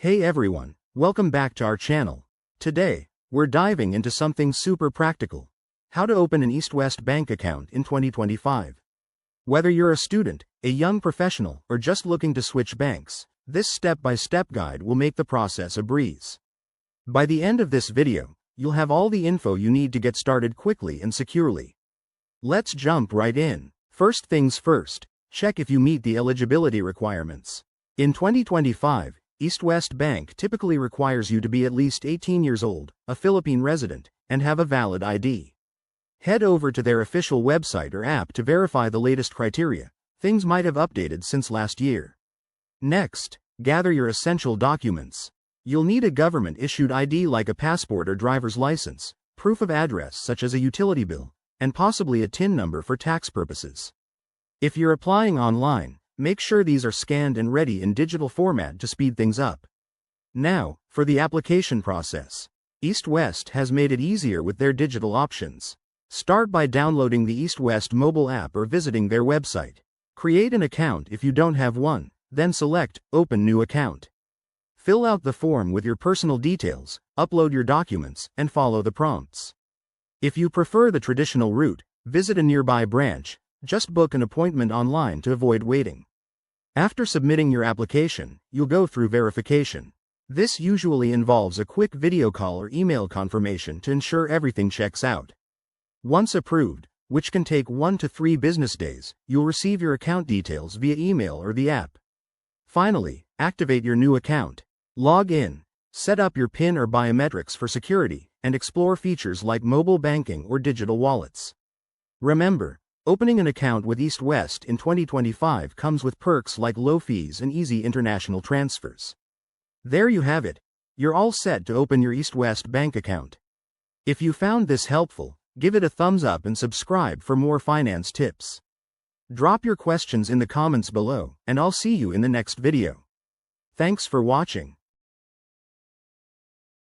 Hey everyone, welcome back to our channel. Today, we're diving into something super practical. How to open an EastWest Bank account in 2025. Whether you're a student, a young professional, or just looking to switch banks, this step-by-step guide will make the process a breeze. By the end of this video, you'll have all the info you need to get started quickly and securely. Let's jump right in. First things first, check if you meet the eligibility requirements. In 2025, EastWest Bank typically requires you to be at least 18 years old, a Philippine resident, and have a valid ID. Head over to their official website or app to verify the latest criteria. Things might have updated since last year. Next, gather your essential documents. You'll need a government-issued ID like a passport or driver's license, proof of address such as a utility bill, and possibly a TIN number for tax purposes. If you're applying online, make sure these are scanned and ready in digital format to speed things up. Now, for the application process. EastWest has made it easier with their digital options. Start by downloading the EastWest mobile app or visiting their website. Create an account if you don't have one, then select Open New Account. Fill out the form with your personal details, upload your documents, and follow the prompts. If you prefer the traditional route, visit a nearby branch. Just book an appointment online to avoid waiting. After submitting your application, you'll go through verification. This usually involves a quick video call or email confirmation to ensure everything checks out. Once approved, which can take 1 to 3 business days, you'll receive your account details via email or the app. Finally, activate your new account. Log in, set up your PIN or biometrics for security, and explore features like mobile banking or digital wallets. Remember, opening an account with EastWest in 2025 comes with perks like low fees and easy international transfers. There you have it. You're all set to open your EastWest Bank account. If you found this helpful, give it a thumbs up and subscribe for more finance tips. Drop your questions in the comments below, and I'll see you in the next video. Thanks for watching.